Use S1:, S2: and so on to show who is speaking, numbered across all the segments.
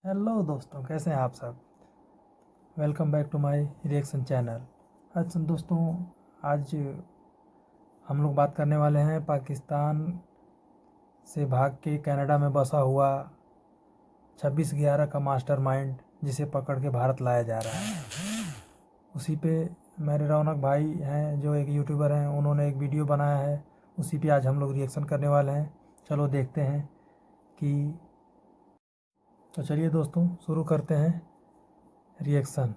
S1: Hello दोस्तों, कैसे हैं आप सब। Welcome back to my reaction channel. दोस्तों, आज हम लोग बात करने वाले हैं पाकिस्तान से भाग के कनाडा में बसा हुआ 26/11 का मास्टरमाइंड जिसे पकड़ के भारत लाया जा रहा है। उसी पे मेरे रौनक भाई हैं जो एक यूट्यूबर हैं, उन्होंने एक वीडियो बनाया है, उसी पे आज हम लोग रिएक्शन करने वाले हैं। चलो देखते हैं कि तो चलिए दोस्तों, शुरू करते हैं रिएक्शन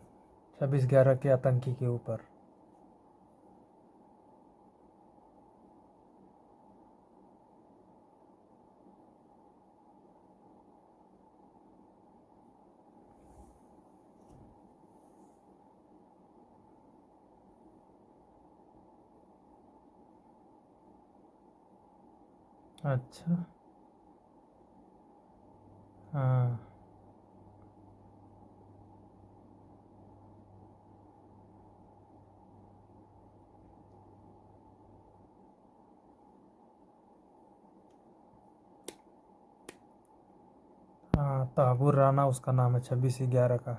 S1: 26/11 के आतंकी के ऊपर। अच्छा, हाँ, हाँ, तहबूर राना उसका नाम है। 26/11 का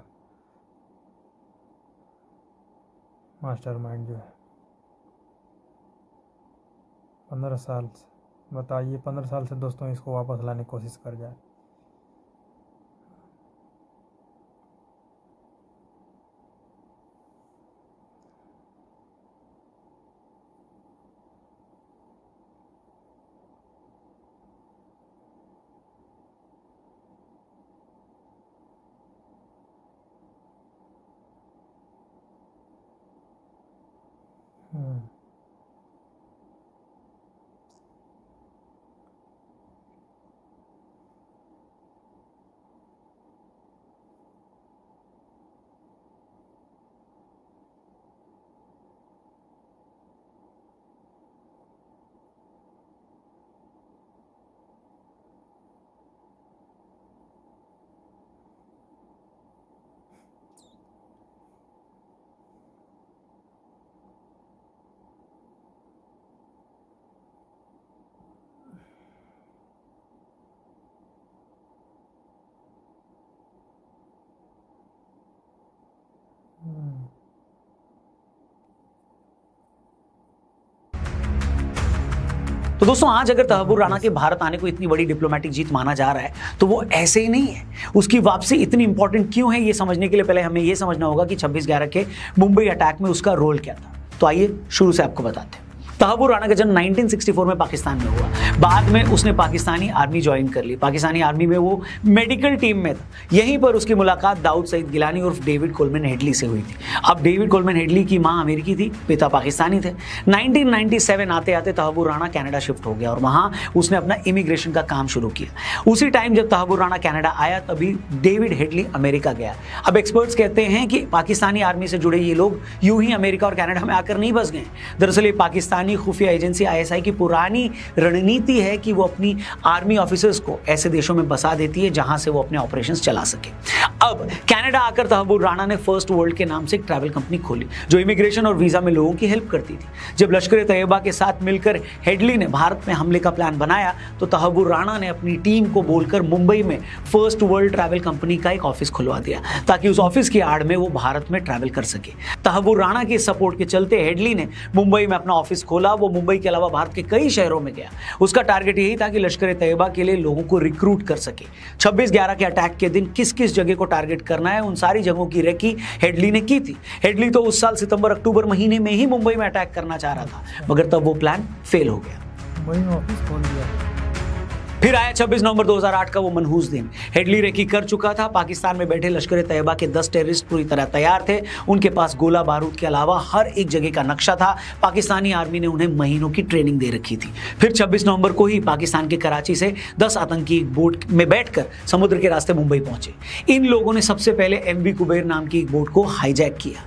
S1: मास्टरमाइंड जो है 15 साल से, बताइए 15 साल से दोस्तों इसको वापस लाने की कोशिश कर जाए। हम्म, हम्म,
S2: तो दोस्तों आज अगर तहबूर राणा के भारत आने को इतनी बड़ी डिप्लोमेटिक जीत माना जा रहा है तो वो ऐसे ही नहीं है। उसकी वापसी इतनी इंपॉर्टेंट क्यों है ये समझने के लिए पहले हमें ये समझना होगा कि 26/11 के मुंबई अटैक में उसका रोल क्या था। तो आइए शुरू से आपको बताते हैं। तहबूर राणा का जन्म 1964 में पाकिस्तान में हुआ। बाद में उसने पाकिस्तानी आर्मी ज्वाइन कर ली। पाकिस्तानी आर्मी में वो मेडिकल टीम में था। यहीं पर उसकी मुलाकात दाऊद सईद गिलानी उर्फ डेविड कोलमैन हेडली से हुई थी। अब डेविड कोलमैन हेडली की मां अमेरिकी थी, पिता पाकिस्तानी थे। 1997 आते आते तहबूर राणा कनाडा शिफ्ट हो गया और वहां उसने अपना इमिग्रेशन का काम शुरू किया। उसी टाइम जब तहबूर राणा कनाडा आया तभी डेविड हेडली अमेरिका गया। अब एक्सपर्ट्स कहते हैं कि पाकिस्तानी आर्मी से जुड़े ये लोग यूं ही अमेरिका और कनाडा में आकर नहीं बस गए। दरअसल ये पाकिस्तानी खुफिया एजेंसी आईएसआई की पुरानी रणनीति है कि वो अपनी आर्मी ऑफिसर्स को ऐसे देशों में बसा देती है जहां से वो अपने ऑपरेशंस चला सके। अब कनाडा आकर तहबूर राणा ने फर्स्ट वर्ल्ड के नाम से एक ट्रैवल कंपनी खोली जो इमिग्रेशन और वीजा में लोगों की हेल्प करती थी। जब लश्कर तैयबा के साथ मिलकर हेडली ने भारत में हमले का प्लान बनाया तो तहबूर राणा ने अपनी टीम को बोलकर मुंबई में फर्स्ट वर्ल्ड ट्रैवल कंपनी का एक ऑफिस खुलवा दिया ताकि उस ऑफिस की आड़ में वो भारत में ट्रैवल कर सके। तहबूर राणा के सपोर्ट के चलते हेडली ने मुंबई में अपना ऑफिस खोला। वो मुंबई के अलावा भारत के कई शहरों में गया। उसका टारगेट यही था कि लश्कर तैयबा के लिए लोगों को रिक्रूट कर सके। 26/11 के अटैक के दिन किस किस जगह को टारगेट करना है उन सारी जगहों की रेकी हेडली ने की थी। हेडली तो उस साल सितंबर अक्टूबर महीने में ही मुंबई में अटैक करना चाह रहा था, मगर तब वो प्लान फेल हो गया।
S1: मुंबई में ऑफिस खोल दिया।
S2: फिर आया 26 नवंबर 2008 का वो मनहूस दिन। हेडली रेकी कर चुका था। पाकिस्तान में बैठे लश्कर तैयबा के 10 टेररिस्ट पूरी तरह तैयार थे। उनके पास गोला बारूद के अलावा हर एक जगह का नक्शा था। पाकिस्तानी आर्मी ने उन्हें महीनों की ट्रेनिंग दे रखी थी। फिर 26 नवंबर को ही पाकिस्तान के कराची से 10 आतंकी एक बोट में बैठकर समुद्र के रास्ते मुंबई पहुंचे। इन लोगों ने सबसे पहले MV कुबेर नाम की एक बोट को हाईजैक किया।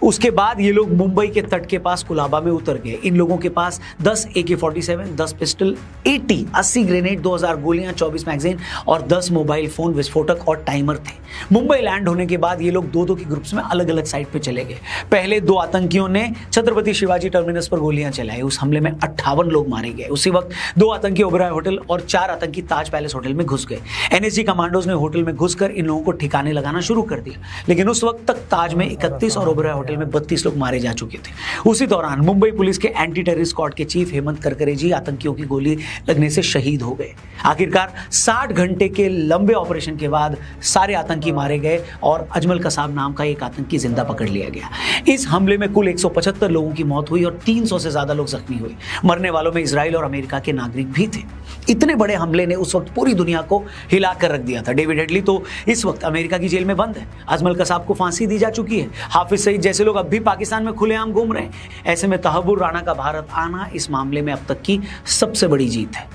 S2: उसके बाद ये लोग मुंबई के तट के पास कुलाबा में उतर गए। इन लोगों के पास 10 AK-47, 10 पिस्टल, 80 ग्रेनेड, 2000 2000 गोलियां, 24 मैगजीन और 10 मोबाइल फोन, विस्फोटक और टाइमर थे। मुंबई लैंड होने के बाद ये लोग दो के ग्रुप्स में अलग अलग साइड पे चले गए। पहले 2 आतंकियों ने छत्रपति शिवाजी टर्मिनस पर गोलियां चलाई। उस हमले में 58 लोग मारे गए। उसी वक्त 2 आतंकी ओबराय होटल और 4 आतंकी ताज पैलेस होटल में घुस गए। एनएसजी कमांडोज ने होटल में घुसकर इन लोगों को ठिकाने लगाना शुरू कर दिया, लेकिन उस वक्त तक ताज में 31 और ओबराय होटल में 32 लोग मारे जा चुके थे। उसी दौरान मुंबई पुलिस के एंटी टेररिस्ट स्क्वाड के चीफ हेमंत करकरे जी आतंकियों की गोली लगने से शहीद हो गए। आखिरकार 60 घंटे के लंबे ऑपरेशन के बाद सारे आतंकी मारे गए और अजमल कसाब नाम का एक आतंकी जिंदा पकड़ लिया गया। इस हमले में कुल 175 लोगों की मौत हुई और 300 से ज्यादा लोग जख्मी हुए। मरने वालों में इजराइल और अमेरिका के नागरिक भी थे। इतने बड़े हमले ने उस वक्त पूरी दुनिया को हिला कर रख दिया था। डेविड हेडली तो इस वक्त अमेरिका की जेल में बंद है। अजमल कसाब को फांसी दी जा चुकी है। हाफिज सईद जैसे लोग अब भी पाकिस्तान में खुलेआम घूम रहे हैं। ऐसे में तहव्वुर राणा का भारत आना इस मामले में अब तक की सबसे बड़ी जीत है।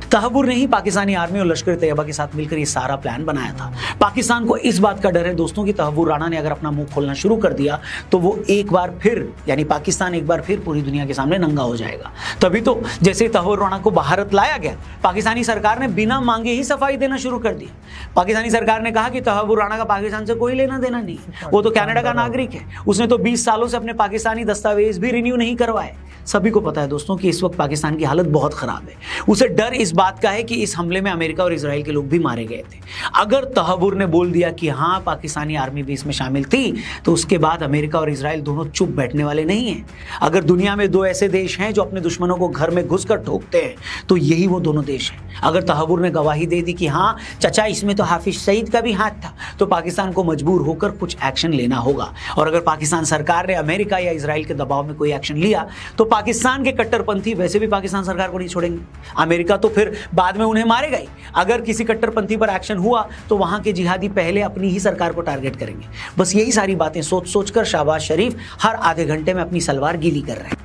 S2: तहव्वुर ने ही पाकिस्तानी आर्मी और लश्कर तैयबा के साथ मिलकर ये सारा प्लान बनाया था। पाकिस्तान को इस बात का डर है दोस्तों कि तहव्वुर राणा ने अगर अपना मुंह खोलना शुरू कर दिया तो वो एक बार फिर यानी पाकिस्तान एक बार फिर पूरी दुनिया के सामने नंगा हो जाएगा। तभी तो जैसे तहव्वुर राणा को भारत लाया गया, पाकिस्तानी सरकार ने बिना मांगे ही सफाई देना शुरू कर दी। पाकिस्तानी सरकार ने कहा कि तहव्वुर राणा का पाकिस्तान से कोई लेना देना नहीं, वो तो कनाडा का नागरिक है, उसने तो 20 सालों से अपने पाकिस्तानी दस्तावेज भी रिन्यू नहीं करवाए। सभी को पता है दोस्तों कि इस वक्त पाकिस्तान की हालत बहुत खराब है। उसे डर इस बात का है कि इस हमले में अमेरिका और इजराइल के लोग भी मारे गए थे। अगर तहव्वुर ने बोल दिया कि हाँ पाकिस्तानी आर्मी भी इसमें शामिल थी, तो उसके बाद अमेरिका और इजराइल दोनों चुप बैठने वाले नहीं हैं। अगर दुनिया में 2 ऐसे देश हैं जो अपने दुश्मनों को घर में घुसकर ठोकते हैं तो यही वो दोनों देश हैं। अगर तहव्वुर ने गवाही दे दी कि हाँ चचा इसमें तो हाफिज सईद का भी हाथ था, तो पाकिस्तान को मजबूर होकर कुछ एक्शन लेना होगा। और अगर पाकिस्तान सरकार ने अमेरिका या इजराइल के दबाव में कोई एक्शन लिया तो पाकिस्तान के कट्टरपंथी वैसे भी पाकिस्तान सरकार को नहीं छोड़ेंगे। अमेरिका तो फिर बाद में उन्हें मारेगा ही। अगर किसी कट्टरपंथी पर एक्शन हुआ तो वहां के जिहादी पहले अपनी ही सरकार को टारगेट करेंगे। बस यही सारी बातें सोच सोचकर शहबाज शरीफ हर आधे घंटे में अपनी सलवार गीली कर रहे हैं।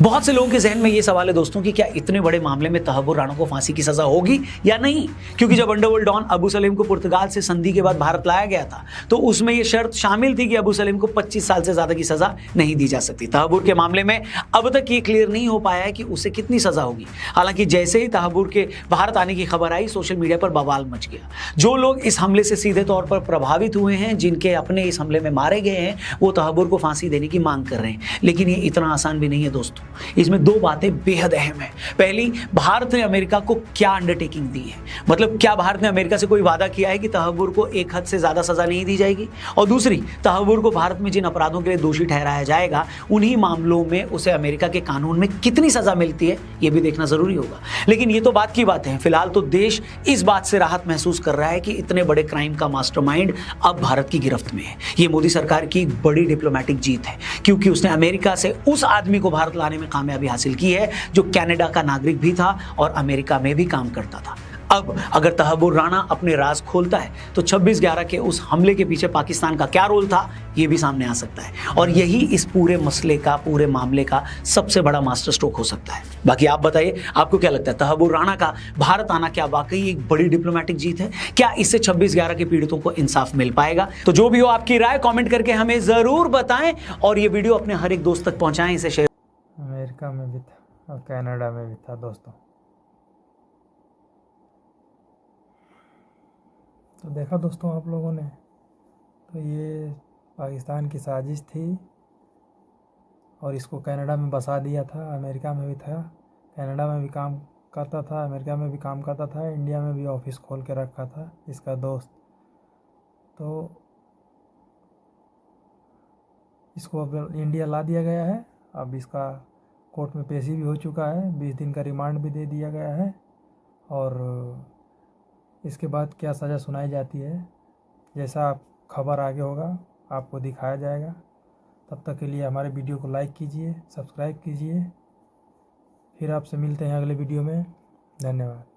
S2: बहुत से लोगों के जहन में यह सवाल है दोस्तों कि क्या इतने बड़े मामले में तहव्वुर राणा को फांसी की सजा होगी या नहीं, क्योंकि जब अंडरवर्ल्ड डॉन अबू सलेम को पुर्तगाल से संधि के बाद भारत लाया गया था तो उसमें यह शर्त शामिल थी कि अबू सलेम को 25 साल से ज्यादा की सजा नहीं दी जा सकती। तहव्वुर के मामले में अब तक ये क्लियर नहीं हो पाया है कि उसे कितनी सजा होगी। हालांकि जैसे ही तहव्वुर के भारत आने की खबर आई, सोशल मीडिया पर बवाल मच गया। जो लोग इस हमले से सीधे तौर पर प्रभावित हुए हैं, जिनके अपने इस हमले में मारे गए हैं, वो तहव्वुर को फांसी देने की मांग कर रहे हैं। लेकिन ये इतना आसान भी नहीं है दोस्तों। इसमें 2 बातें बेहद अहम है। पहली, भारत ने अमेरिका को क्या अंडरटेकिंग दी है, मतलब क्या भारत ने अमेरिका से कोई वादा किया है कि तहव्वुर को एक हद से ज्यादा सजा नहीं दी जाएगी। और दूसरी, तहव्वुर को भारत में जिन अपराधों के लिए दोषी ठहराया जाएगा उन्हीं मामलों में उसे अमेरिका के कानून में कितनी सजा मिलती है ये भी देखना जरूरी होगा। लेकिन ये तो बात की बात है। फिलहाल तो देश इस बात से राहत महसूस कर रहा है कि इतने बड़े क्राइम का मास्टरमाइंड अब भारत की गिरफ्त में है। ये मोदी सरकार की एक बड़ी डिप्लोमेटिक जीत है, क्योंकि उसने अमेरिका से उस आदमी को भारत लाने में कामयाबी हासिल की है जो कनाडा का नागरिक भी था और अमेरिका में भी काम करता था। अब अगर तहव्वुर राणा अपने राज खोलता है तो 26/11 के उस हमले के पीछे पाकिस्तान का क्या रोल था ये भी सामने आ सकता है, और यही इस पूरे मसले का, पूरे मामले का सबसे बड़ा मास्टर स्ट्रोक हो सकता है। बाकी आप बताइए, आपको क्या लगता है, तहव्वुर राणा का भारत आना क्या वाकई एक बड़ी डिप्लोमेटिक जीत है? क्या इससे 26/11 के पीड़ितों को इंसाफ मिल पाएगा? तो जो भी हो, आपकी राय कॉमेंट करके हमें जरूर बताएं और ये वीडियो अपने हर एक दोस्त तक पहुंचाएं, इसे शेयर।
S1: अमेरिका में भी था और कनाडा में भी था दोस्तों। तो देखा दोस्तों आप लोगों ने, तो ये पाकिस्तान की साजिश थी और इसको कनाडा में बसा दिया था। अमेरिका में भी था, कनाडा में भी काम करता था, अमेरिका में भी काम करता था, इंडिया में भी ऑफिस खोल के रखा था इसका दोस्त। तो इसको अब इंडिया ला दिया गया है। अब इसका कोर्ट में पेशी भी हो चुका है, 20 दिन का रिमांड भी दे दिया गया है और इसके बाद क्या सज़ा सुनाई जाती है, जैसा खबर आगे होगा आपको दिखाया जाएगा। तब तक के लिए हमारे वीडियो को लाइक कीजिए, सब्सक्राइब कीजिए। फिर आपसे मिलते हैं अगले वीडियो में। धन्यवाद।